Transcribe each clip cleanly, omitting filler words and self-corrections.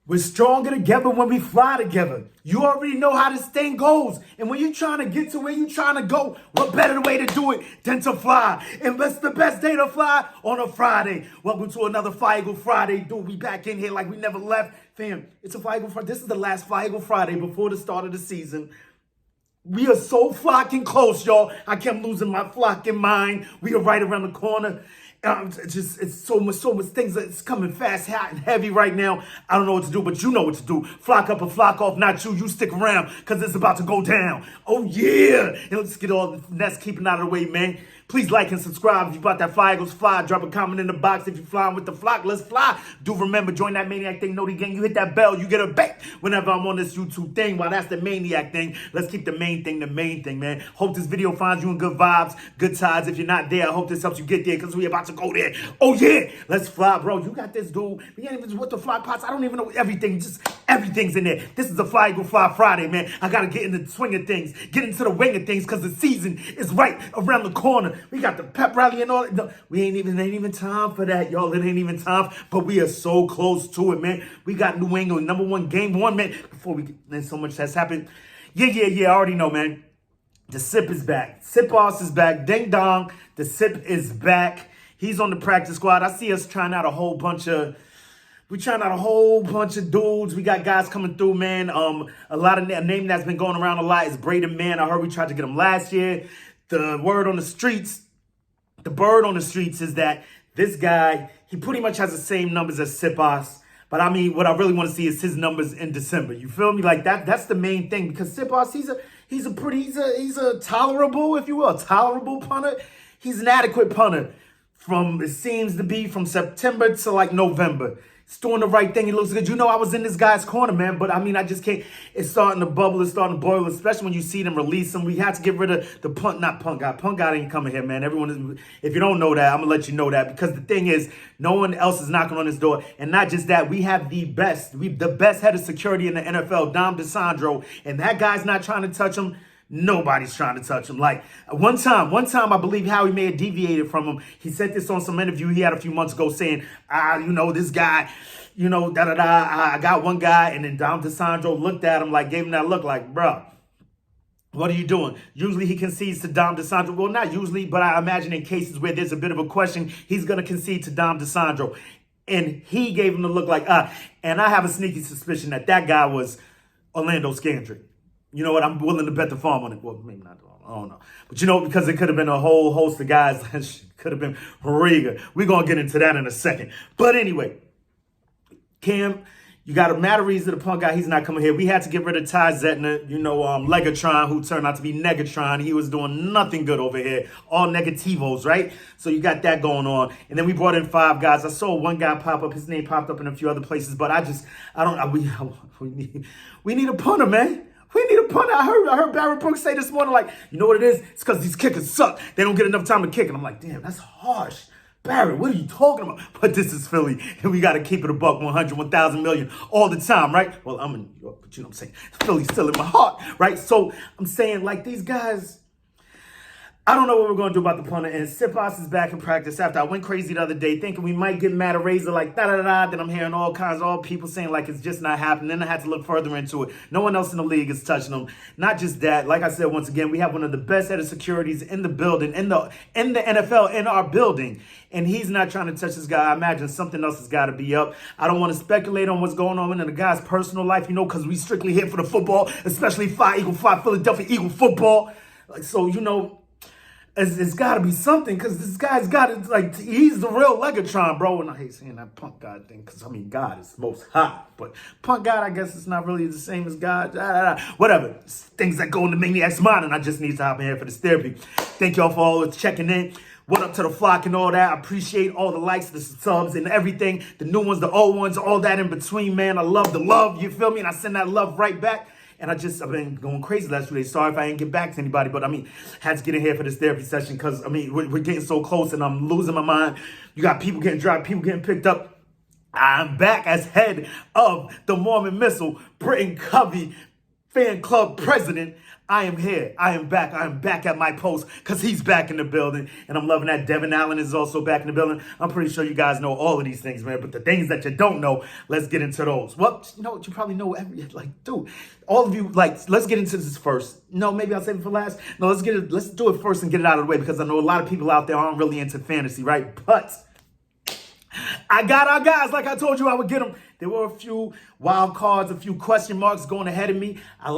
We're stronger together when we fly together. You already know how this thing goes. And when you're trying to get to where you're trying to go, what better way to do it than to fly? And that's the best day to fly on a Friday. Welcome to another Fly Eagle Friday. Dude, we back in here like we never left. Fam, it's a Fly Eagle Friday. This is the last Fly Eagle Friday before the start of the season. We are so flocking close, y'all. I kept losing my flocking mind. We are right around the corner. It's so much things that's coming fast, hot, and heavy right now. I don't know what to do, but you know what to do. Flock up or flock off, not you. You stick around, because it's about to go down. Oh, yeah. And let's get all the nest keeping out of the way, man. Please like and subscribe if you bought that Fly Eagles Fly. Drop a comment in the box if you're flying with the flock. Let's fly. Do remember, join that Maniac thing. Know the gang. You hit that bell, you get a back whenever I'm on this YouTube thing. While that's the Maniac thing, let's keep the main thing, man. Hope this video finds you in good vibes, good tides. If you're not there, I hope this helps you get there, because we about to go there. Oh, yeah. Let's fly, bro. You got this, dude. We ain't even with the fly pots. I don't even know everything. Just everything's in there. This is the Fly Eagle Fly Friday, man. I got to get in the swing of things, get into the wing of things, because the season is right around the corner. We got the pep rally and all that. No, ain't even time for that, y'all. It ain't even time, but we are so close to it, man. We got New England #1 game 1, man. Before we get, man, so much has happened. Yeah, I already know, man. The Sip is back. Sip Boss is back. Ding dong. The Sip is back. He's on the practice squad. I see us trying out a whole bunch of dudes. We got guys coming through, man. A name that's been going around a lot is Braden, man. I heard we tried to get him last year. The bird on the streets is that this guy, he pretty much has the same numbers as Sip Boss. But I mean, what I really want to see is his numbers in December. You feel me? Like that's the main thing, because Sip Boss, he's a tolerable, if you will, a tolerable punter. He's an adequate punter. It seems to be from September to like November. He's doing the right thing. He looks good. You know, I was in this guy's corner, man, but I mean, I just can't. It's starting to bubble. It's starting to boil, especially when you see them release him. We had to get rid of the not Punk God. Punk God ain't coming here, man. If you don't know that, I'm going to let you know that, because the thing is, no one else is knocking on his door. And not just that, we have the best head of security in the NFL, Dom DeSandro, and that guy's not trying to touch him. Nobody's trying to touch him. Like one time, I believe Howie may have deviated from him. He said this on some interview he had a few months ago, saying, this guy, I got one guy, and then Dom DeSandro looked at him, like, gave him that look like, bruh, what are you doing? Usually he concedes to Dom DeSandro. Well, not usually, but I imagine in cases where there's a bit of a question, he's going to concede to Dom DeSandro. And he gave him the look like, and I have a sneaky suspicion that guy was Orlando Scandrick. You know what? I'm willing to bet the farm on it. Well, maybe not. I don't know. But, because it could have been a whole host of guys. Could have been Reagor. We're going to get into that in a second. But anyway, Cam, you got a matter reason the Punk guy, he's not coming here. We had to get rid of Ty Zetner, Legatron, who turned out to be Negatron. He was doing nothing good over here. All negativos, right? So you got that going on. And then we brought in 5 guys. I saw one guy pop up. His name popped up in a few other places. But we need a punter, man. We need a punter. I heard Barry Brooks say this morning, like, you know what it is? It's because these kickers suck. They don't get enough time to kick. And I'm like, damn, that's harsh. Barry, what are you talking about? But this is Philly, and we got to keep it a buck, 100, 1,000 million all the time, right? Well, I'm in New York, but you know what I'm saying? Philly's still in my heart, right? So I'm saying, like, these guys, I don't know what we're going to do about the punter. And Sip Boss is back in practice after I went crazy the other day thinking we might get mad at Razor, like da-da-da-da. Then I'm hearing all people saying like it's just not happening. Then I had to look further into it. No one else in the league is touching them. Not just that. Like I said, once again, we have one of the best head of securities in the building, in the NFL, in our building. And he's not trying to touch this guy. I imagine something else has got to be up. I don't want to speculate on what's going on in the guy's personal life, because we strictly here for the football, especially Fly Eagle Fly, Philadelphia Eagle football. Like, so, it's got to be something, because this guy's got it. Like, he's the real Legatron, bro. And I hate saying that Punk God thing, because, God is most high. But Punk God, I guess it's not really the same as God. Whatever. It's things that go in the maniac's mind, and I just need to hop in here for this therapy. Thank y'all for all checking in. What up to the flock and all that. I appreciate all the likes, the subs, and everything. The new ones, the old ones, all that in between, man. I love the love, you feel me? And I send that love right back. And I've been going crazy last 2 days. Sorry if I didn't get back to anybody, but had to get in here for this therapy session, because we're getting so close and I'm losing my mind. You got people getting dropped, people getting picked up. I'm back as head of the Mormon Missile, Britton Covey, fan club president, I am here. I am back. I am back at my post because he's back in the building. And I'm loving that Devin Allen is also back in the building. I'm pretty sure you guys know all of these things, man. But the things that you don't know, let's get into those. Well, you know what? You probably know dude, all of you, let's get into this first. No, maybe I'll save it for last. No, let's do it first and get it out of the way because I know a lot of people out there aren't really into fantasy, right? But I got our guys. Like I told you, I would get them. There were a few wild cards, a few question marks going ahead of me. I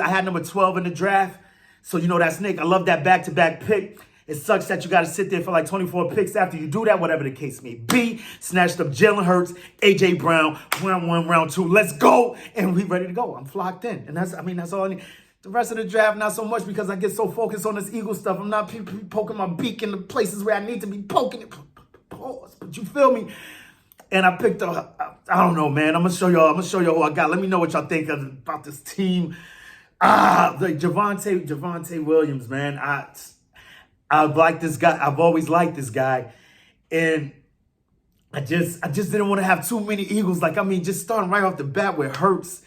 had number 12 in the draft. So, you know, that's Nick. I love that back-to-back pick. It sucks that you got to sit there for like 24 picks after you do that, whatever the case may be. Snatched up Jalen Hurts, A.J. Brown, round 1, round 2. Let's go. And we ready to go. I'm flocked in. And that's all I need. The rest of the draft, not so much because I get so focused on this Eagle stuff. I'm not poking my beak in the places where I need to be poking it. Pause. But you feel me? And I picked up, I don't know, man. I'm gonna show y'all who I got. Let me know what y'all think about this team. The Javonte Williams, man. I like this guy. I've always liked this guy. And I just didn't want to have too many Eagles. Just starting right off the bat with Hurts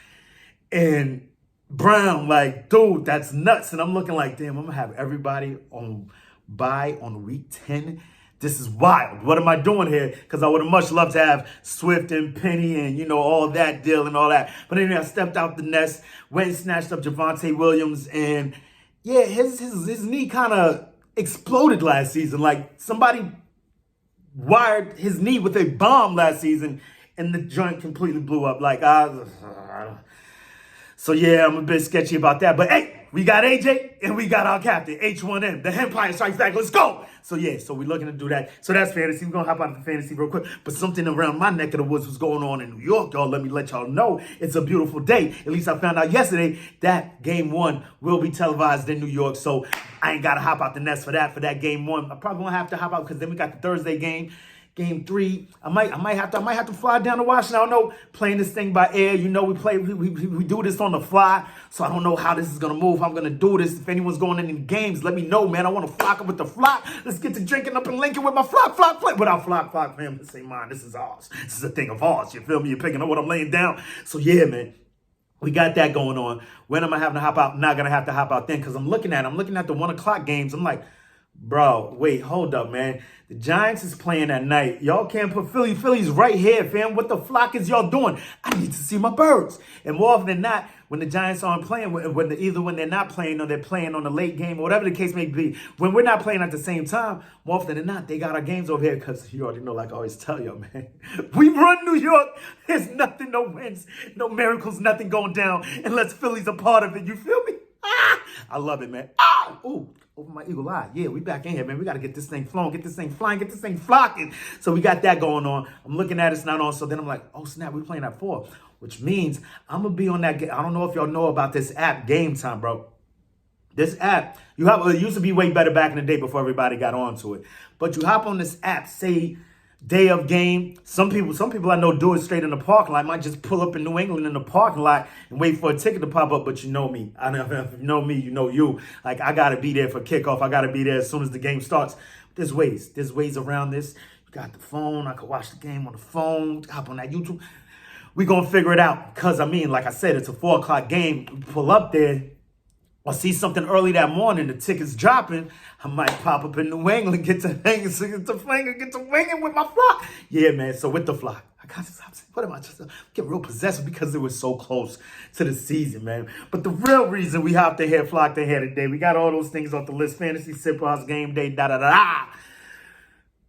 and Brown, dude, that's nuts. And I'm looking like, damn, I'm gonna have everybody on bye on week 10. This is wild. What am I doing here? Because I would have much loved to have Swift and Penny and, you know, all that deal and all that. But anyway, I stepped out the nest, went and snatched up Javonte Williams. And, yeah, his knee kind of exploded last season. Like, somebody wired his knee with a bomb last season, and the joint completely blew up. So, yeah, I'm a bit sketchy about that. But, hey, we got AJ and we got our captain, H1M. The Empire Strikes Back. Let's go. So, yeah, so we're looking to do that. So that's fantasy. We're going to hop out of the fantasy real quick. But something around my neck of the woods was going on in New York, y'all. Let me let y'all know. It's a beautiful day. At least I found out yesterday that game 1 will be televised in New York. So I ain't got to hop out the nest for that game 1. I probably won't have to hop out because then we got the Thursday game. Game 3, I might have to fly down to Washington. I don't know, playing this thing by air. You know, we do this on the fly, so I don't know how this is gonna move. I'm gonna do this. If anyone's going in any games, let me know, man. I want to flock up with the flock. Let's get to drinking up in Lincoln with my flock. Without flock, fam. This ain't mine. This is ours. This is a thing of ours. You feel me? You're picking up what I'm laying down. So yeah, man. We got that going on. When am I having to hop out? Not gonna have to hop out then because I'm looking at the 1 o'clock games. I'm like, bro, wait, hold up, man. The Giants is playing at night. Y'all can't put Philly's right here, fam. What the flock is y'all doing? I need to see my birds. And more often than not, when the Giants aren't playing, either when they're not playing or they're playing on the late game or whatever the case may be, when we're not playing at the same time, more often than not, they got our games over here because you already know, like I always tell y'all, man. We run New York. There's nothing, no wins, no miracles, nothing going down unless Philly's a part of it. You feel me? I love it, man. Ooh. Over my eagle eye. Yeah, we back in here, man. We got to get this thing flowing, get this thing flying, get this thing flocking. So we got that going on. I'm looking at it, it's not on. So then I'm like, oh, snap, we're playing at 4, which means I'm going to be on that. I don't know if y'all know about this app, Game Time, bro. This app, it used to be way better back in the day before everybody got onto it. But you hop on this app, say, day of game. Some people I know do it straight in the parking lot. I might just pull up in New England in the parking lot and wait for a ticket to pop up. But you know me. If you know me, you know you. Like, I got to be there for kickoff. I got to be there as soon as the game starts. There's ways around this. You got the phone. I could watch the game on the phone. Hop on that YouTube. We going to figure it out. Because, like I said, it's a 4 o'clock game. We pull up there. Or see something early that morning, the ticket's dropping, I might pop up in New England, get to winging with my flock. Yeah, man, so with the flock, I got to stop saying, what am I just get real possessive because it was so close to the season, man. But the real reason we hopped ahead, flocked ahead today, we got all those things off the list, fantasy, sip house, game day, da-da-da-da.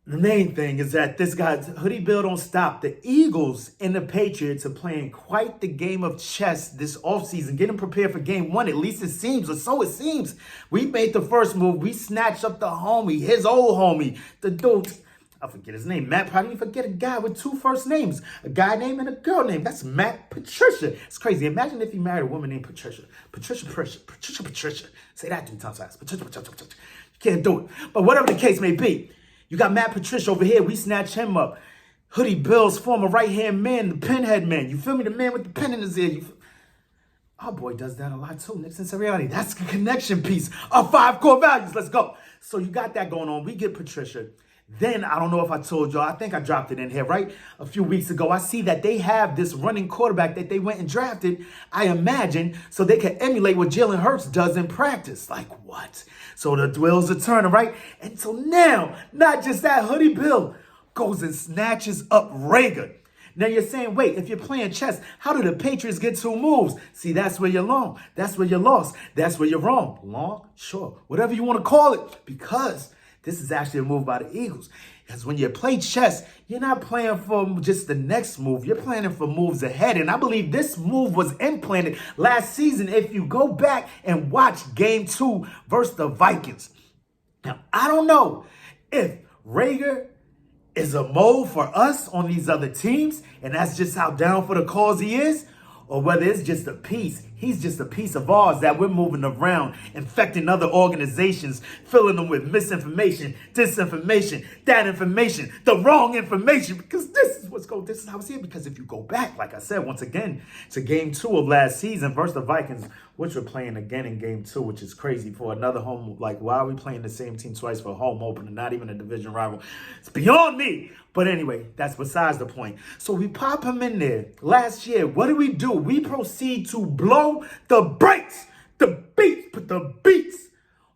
The main thing is that this guy's hoodie bill don't stop. The Eagles and the Patriots are playing quite the game of chess this offseason, getting prepared for game 1. At least it seems, or so it seems. We made the first move. We snatched up the homie, his old homie, the dude. I forget his name. Matt, probably forget a guy with 2 first names. A guy name and a girl name. That's Matt Patricia. It's crazy. Imagine if you married a woman named Patricia. Patricia. Say that 3 times fast. Patricia. You can't do it. But whatever the case may be, you got Matt Patricia over here. We snatch him up. Hoodie Bill's former right-hand man, the pinhead man. You feel me? The man with the pen in his ear. Our boy does that a lot too. Nixon Sirianni. That's the connection piece. Our 5 core values. Let's go. So you got that going on. We get Patricia. Then, I don't know if I told y'all, I think I dropped it in here, right? A few weeks ago, I see that they have this running quarterback that they went and drafted, I imagine, so they can emulate what Jalen Hurts does in practice. Like, what? So the wheels are turning, right? And so now, not just that, Hoodie Bill goes and snatches up Reagor. Now you're saying, wait, if you're playing chess, how do the Patriots get 2 moves? See, that's where you're long. That's where you're lost. That's where you're wrong. Long? Sure. Whatever you want to call it. Because this is actually a move by the Eagles. Because when you play chess, you're not playing for just the next move. You're planning for moves ahead. And I believe this move was implanted last season if you go back and watch Game 2 versus the Vikings. Now, I don't know if Reagor is a mold for us on these other teams, and that's just how down for the cause he is, or whether it's just a piece. He's just a piece of ours that we're moving around, infecting other organizations, filling them with misinformation, disinformation, that information, the wrong information, because this is how it's here. Because if you go back, like I said, once again, to Game 2 of last season versus the Vikings, which we're playing again in Game 2, which is crazy for another home. Like, why are we playing the same team twice for a home opener, not even a division rival? It's beyond me. But anyway, that's besides the point. So we pop him in there. Last year, what do? We proceed to blow the brakes, put the beats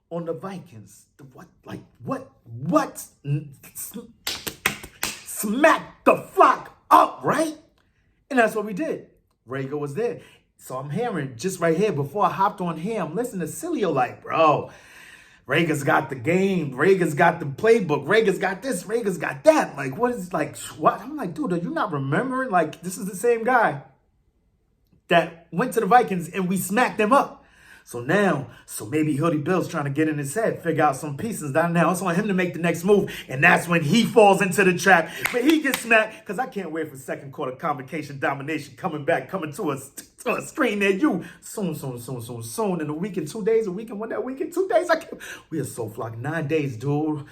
on the Vikings. What? Smack the flock up, right? And that's what we did. Reagor was there. So I'm hearing just right here, before I hopped on here, I'm listening to Cilio like, bro, Reagor's got the game. Reagor's got the playbook. Reagor's got this. Reagor's got that. Like, what is, like, what? I'm like, dude, are you not remembering? Like, this is the same guy that went to the Vikings and we smacked them up. So maybe Hoodie Bill's trying to get in his head, figure out some pieces. Now it's on him to make the next move. And that's when he falls into the trap. But he gets smacked, because I can't wait for second quarter convocation domination coming to a screen near you. Soon. In a week and 2 days, a week and 2 days. We are so flocked. 9 days, dude.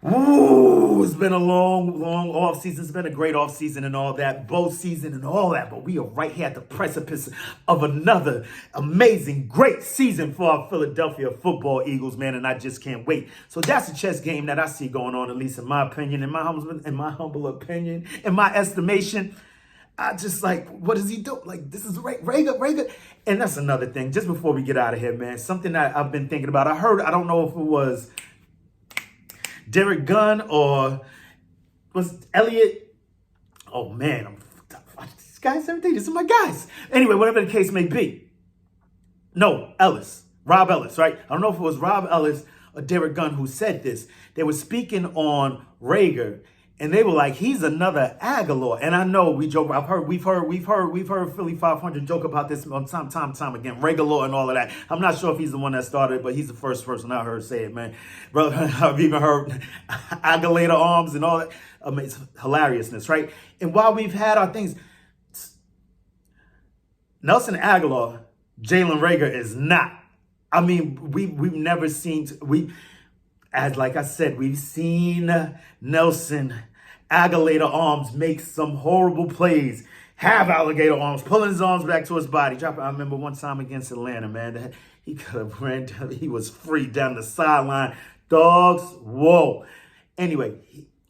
Ooh, it's been a long off season. It's been a great off season and all that, bowl season and all that. But we are right here at the precipice of another amazing, great season for our Philadelphia football Eagles, man. And I just can't wait. So that's a chess game that I see going on, at least in my opinion, in my humble opinion, in my estimation. I just like, what does he do? Like, this is Reagor. And that's another thing. Just before we get out of here, man, something that I've been thinking about. I don't know if it was Derek Gunn or was Elliott. Oh man, these guys, everything. These are my guys. Anyway, whatever the case may be. No, Rob Ellis, right? I don't know if it was Rob Ellis or Derek Gunn who said this. They were speaking on Reagor, and they were like, he's another Aguilar. And I know we've heard Philly 500 joke about this on time again, Reagor and all of that. I'm not sure if he's the one that started it, but he's the first person I heard say it, man. Brother, I've even heard Aguilar arms and all that. It's hilariousness, right? And while we've had our things, Nelson Aguilar, Jalen Reagor is not. I mean, we've never seen, like I said, we've seen Nelson Aguilar arms make some horrible plays, have alligator arms, pulling his arms back to his body. I remember one time against Atlanta, man, that he could have ran down, he was free down the sideline. Dogs, whoa. Anyway,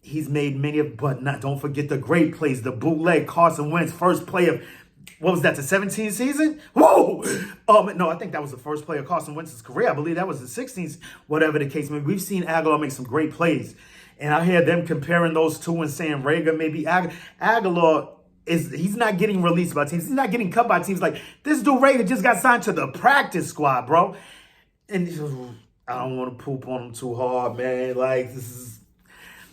he's made many of, but don't forget the great plays, the bootleg, Carson Wentz, first play of, what was that, the 17th season? Whoa! No, I think that was the first play of Carson Wentz's career. I believe that was the 16th, whatever the case may be. We've seen Aguilar make some great plays. And I hear them comparing those two and saying Reagor maybe Aguilar he's not getting released by teams. He's not getting cut by teams. Like, this dude Reagor just got signed to the practice squad, bro. And I don't want to poop on him too hard, man. Like, this is,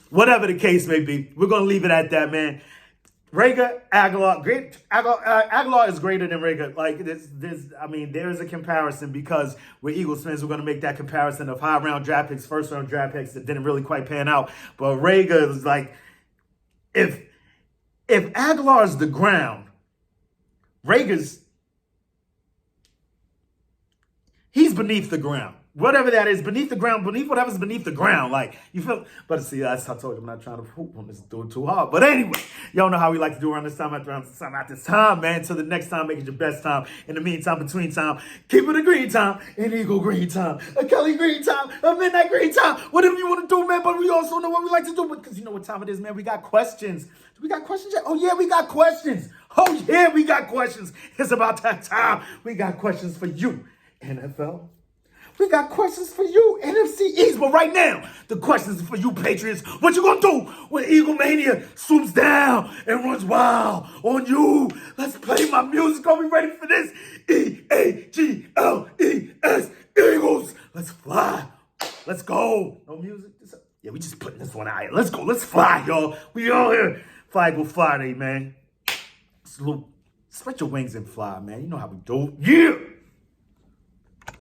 whatever the case may be, we're going to leave it at that, man. Reagor, Aguilar, great. Aguilar is greater than Reagor. Like, there is a comparison, because we're Eagles fans. We're going to make that comparison of high-round draft picks, first-round draft picks that didn't really quite pan out. But Reagor is like, if Aguilar is the ground, he's beneath the ground. whatever that is, beneath the ground, beneath whatever's beneath the ground. Like, you feel, but see, I told you, I'm not trying to hoop on this, do it too hard. But anyway, y'all know how we like to do around this time, at this time, man. Till the next time, make it your best time. In the meantime, between time, keep it a green time, an Eagle green time, a Kelly green time, a midnight green time, whatever you want to do, man. But we also know what we like to do, because you know what time it is, man. We got questions. We got questions yet? Oh, yeah, we got questions. Oh, yeah, we got questions. It's about that time. We got questions for you, NFL. We got questions for you, NFC East. But right now, the questions for you, Patriots. What you gonna do when Eagle Mania swoops down and runs wild on you? Let's play my music. Are we ready for this? Eagles. Eagles. Let's fly. Let's go. No music? Yeah, we just putting this one out here. Let's go. Let's fly, y'all. We all here. Fly Eagle Friday, man. Salute. Spread your wings and fly, man. You know how we do. Yeah.